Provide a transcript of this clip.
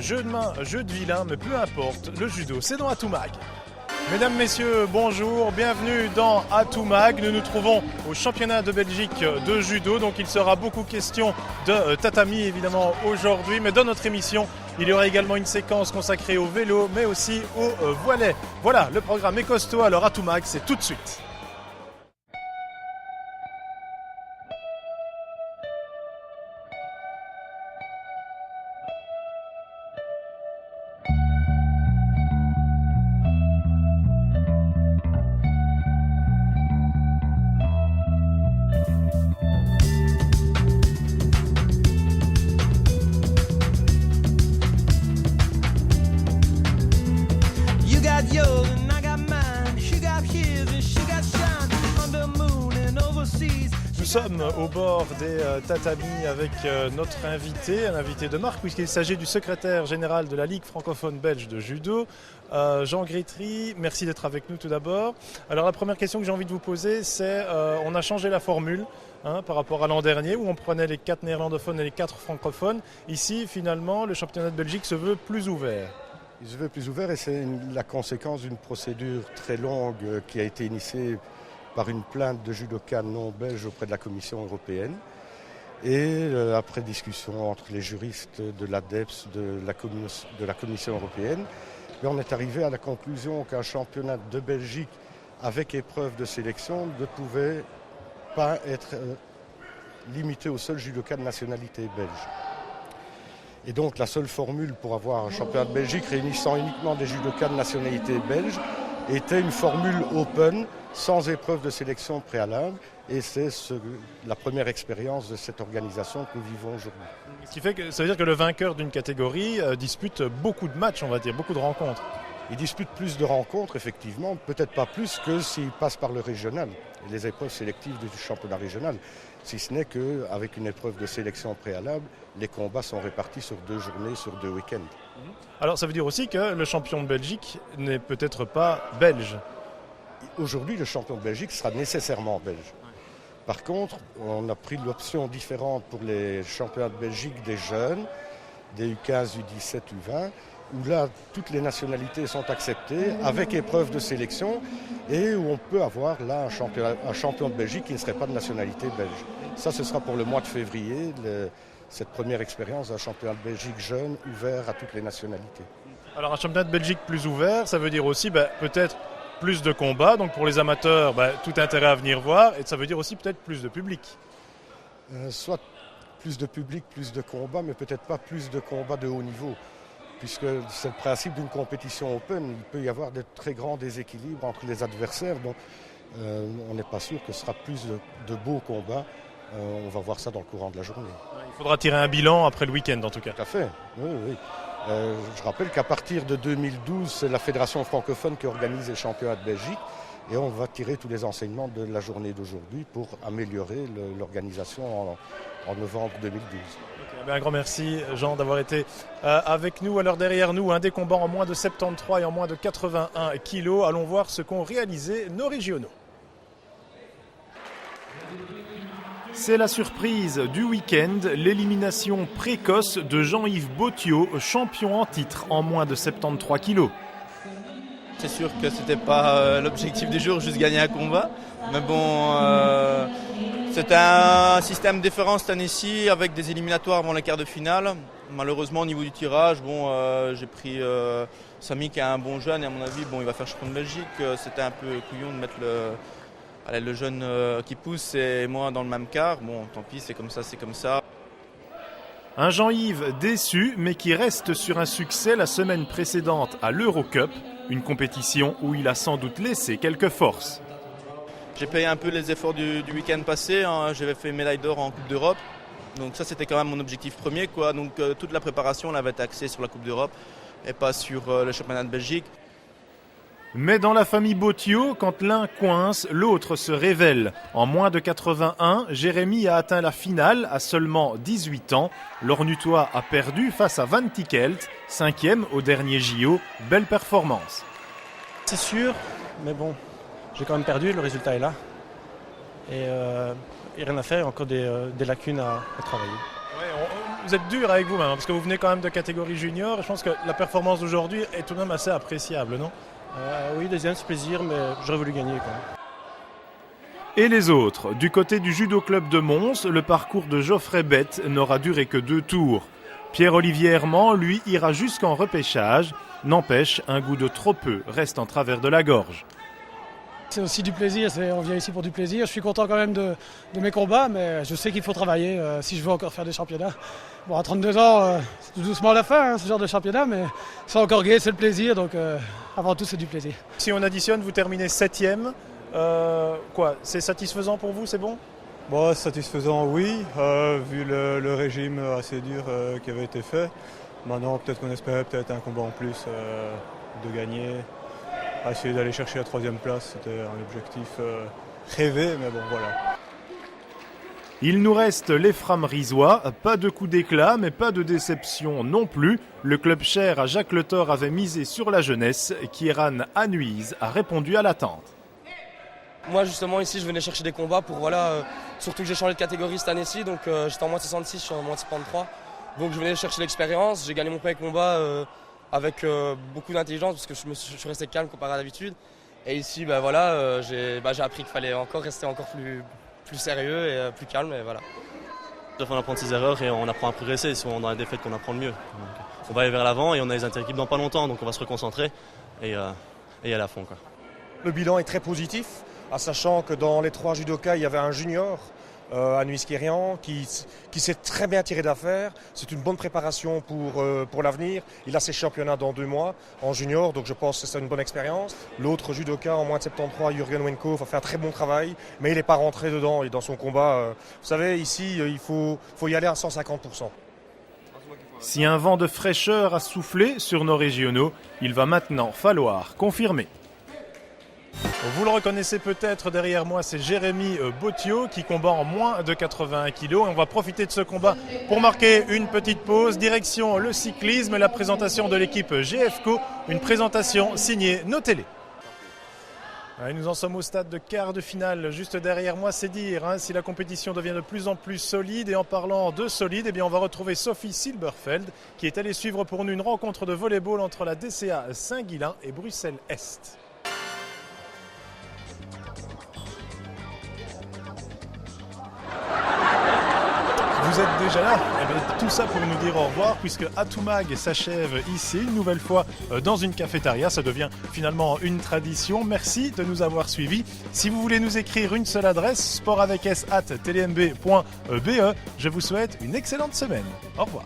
Jeu de main, jeu de vilain, mais peu importe, le judo, c'est dans Atomag. Mesdames, messieurs, bonjour, bienvenue dans Atomag. Nous nous trouvons au championnat de Belgique de judo, donc il sera beaucoup question de tatami évidemment aujourd'hui, mais dans notre émission, il y aura également une séquence consacrée au vélo, mais aussi au voile. Voilà, le programme est costaud, alors Atomag, c'est tout de suite. Nous sommes au bord des tatamis avec notre invité, un invité de marque puisqu'il s'agit du secrétaire général de la Ligue francophone belge de judo, Jean Grétry. Merci d'être avec nous tout d'abord. Alors la première question que j'ai envie de vous poser, c'est on a changé la formule par rapport à l'an dernier où on prenait les 4 néerlandophones et les 4 francophones. Ici, finalement, le championnat de Belgique se veut plus ouvert. Il se veut plus ouvert et c'est la conséquence d'une procédure très longue qui a été initiée par une plainte de judokas non belges auprès de la Commission européenne. Et après discussion entre les juristes de l'ADEPS, de la Commission européenne, on est arrivé à la conclusion qu'un championnat de Belgique avec épreuve de sélection ne pouvait pas être limité aux seuls judokas de nationalité belge. Et donc la seule formule pour avoir un championnat de Belgique réunissant uniquement des judokas de nationalité belge était une formule open, sans épreuve de sélection préalable. Et c'est la première expérience de cette organisation que nous vivons aujourd'hui. Ce qui fait que ça veut dire que le vainqueur d'une catégorie dispute beaucoup de matchs, on va dire, beaucoup de rencontres. Il dispute plus de rencontres, effectivement, peut-être pas plus que s'il passe par le régional, et les épreuves sélectives du championnat régional. Si ce n'est qu'avec une épreuve de sélection préalable, les combats sont répartis sur 2 journées, sur 2 week-ends. Alors ça veut dire aussi que le champion de Belgique n'est peut-être pas belge. Aujourd'hui, le champion de Belgique sera nécessairement belge. Par contre, on a pris l'option différente pour les championnats de Belgique des jeunes, des U15, U17, U20, où là, toutes les nationalités sont acceptées avec épreuve de sélection et où on peut avoir là un champion de Belgique qui ne serait pas de nationalité belge. Ça, ce sera pour le mois de février, cette première expérience d'un championnat de Belgique jeune, ouvert à toutes les nationalités. Alors un championnat de Belgique plus ouvert, ça veut dire aussi peut-être plus de combats, donc pour les amateurs, tout intérêt à venir voir, et ça veut dire aussi peut-être plus de public. Soit plus de public, plus de combats, mais peut-être pas plus de combats de haut niveau, puisque c'est le principe d'une compétition open. Il peut y avoir de très grands déséquilibres entre les adversaires, donc on n'est pas sûr que ce sera plus de beaux combats. On va voir ça dans le courant de la journée. Il faudra tirer un bilan après le week-end en tout cas. Tout à fait, oui. Je rappelle qu'à partir de 2012, c'est la Fédération francophone qui organise les championnats de Belgique et on va tirer tous les enseignements de la journée d'aujourd'hui pour améliorer l'organisation en novembre 2012. Okay, un grand merci Jean d'avoir été avec nous. Alors derrière nous, des combats en moins de 73 et en moins de 81 kilos. Allons voir ce qu'ont réalisé nos régionaux. C'est la surprise du week-end, l'élimination précoce de Jean-Yves Bottiot, champion en titre en moins de 73 kilos. C'est sûr que ce n'était pas l'objectif du jour, juste gagner un combat. Mais bon, c'était un système différent cette année-ci avec des éliminatoires avant les quarts de finale. Malheureusement, au niveau du tirage, j'ai pris Samy qui est un bon jeune et à mon avis, il va faire champion de Belgique. C'était un peu couillon de mettre le jeune qui pousse et moi dans le même quart. Bon, tant pis, c'est comme ça. Un Jean-Yves déçu, mais qui reste sur un succès la semaine précédente à l'Eurocup, une compétition où il a sans doute laissé quelques forces. J'ai payé un peu les efforts du week-end passé. J'avais fait médaille d'or en Coupe d'Europe. Donc ça, c'était quand même mon objectif premier, quoi. Donc toute la préparation, elle avait été axée sur la Coupe d'Europe et pas sur le championnat de Belgique. Mais dans la famille Bottiot, quand l'un coince, l'autre se révèle. En moins de 81, Jérémy a atteint la finale à seulement 18 ans. L'Ornutois a perdu face à Van Tikelt, 5e au dernier JO. Belle performance. C'est sûr, mais bon, j'ai quand même perdu, le résultat est là. Et rien à faire, il y a encore des lacunes à travailler. Ouais, vous êtes dur avec vous-même, parce que vous venez quand même de catégorie junior. Et je pense que la performance d'aujourd'hui est tout de même assez appréciable, non? Oui, deuxième, c'est plaisir, mais j'aurais voulu gagner quand même. Et les autres? Du côté du judo club de Mons, le parcours de Geoffrey Bette n'aura duré que 2 tours. Pierre-Olivier Herman, lui, ira jusqu'en repêchage. N'empêche, un goût de trop peu reste en travers de la gorge. C'est aussi du plaisir, on vient ici pour du plaisir. Je suis content quand même de mes combats, mais je sais qu'il faut travailler si je veux encore faire des championnats. Bon, à 32 ans, c'est tout doucement la fin, hein, ce genre de championnat, mais c'est encore gai, c'est le plaisir, donc avant tout c'est du plaisir. Si on additionne, vous terminez 7e. C'est satisfaisant pour vous, c'est bon? Bon, satisfaisant, oui, vu le régime assez dur qui avait été fait. Maintenant, peut-être qu'on espérait peut-être un combat en plus de gagner. Essayer d'aller chercher la 3e place, c'était un objectif rêvé, mais bon, voilà. Il nous reste les Frames-Risois, pas de coup d'éclat, mais pas de déception non plus. Le club cher à Jacques Le Thor avait misé sur la jeunesse. Kieran Anuise a répondu à l'attente. Moi justement ici je venais chercher des combats pour surtout que j'ai changé de catégorie cette année-ci, donc j'étais en moins de 66, je suis en moins de 53. Donc je venais chercher l'expérience, j'ai gagné mon premier combat avec beaucoup d'intelligence parce que je suis resté calme comparé à d'habitude. Et ici j'ai appris qu'il fallait encore rester encore plus sérieux et plus calme et voilà. On apprend de ses erreurs et on apprend à progresser, c'est souvent dans la défaite qu'on apprend le mieux. Donc, on va aller vers l'avant et on a les interéquipes dans pas longtemps, donc on va se reconcentrer et aller à fond, quoi. Le bilan est très positif, en sachant que dans les 3 judokas, il y avait un junior, Anuise Kerian, qui s'est très bien tiré d'affaire. C'est une bonne préparation pour l'avenir. Il a ses championnats dans 2 mois en junior, donc je pense que c'est une bonne expérience. L'autre judoka en moins de 73, Jürgen Wenkow, a fait un très bon travail, mais il n'est pas rentré dedans. Et dans son combat, vous savez, ici, il faut y aller à 150%. Si un vent de fraîcheur a soufflé sur nos régionaux, il va maintenant falloir confirmer. Vous le reconnaissez peut-être derrière moi, c'est Jérémy Bottiot qui combat en moins de 81 kg. On va profiter de ce combat pour marquer une petite pause. Direction le cyclisme et la présentation de l'équipe GFCO. Une présentation signée Nos Télé. Nous en sommes au stade de quart de finale. Juste derrière moi, c'est dire si la compétition devient de plus en plus solide. Et en parlant de solide, on va retrouver Sophie Silberfeld qui est allée suivre pour nous une rencontre de volleyball entre la DCA Saint-Guilain et Bruxelles-Est. Vous êtes déjà là? Tout ça pour nous dire au revoir, puisque Atoumag s'achève ici, une nouvelle fois dans une cafétéria. Ça devient finalement une tradition. Merci de nous avoir suivis. Si vous voulez nous écrire une seule adresse, sportavecS@tdmb.be. Je vous souhaite une excellente semaine. Au revoir.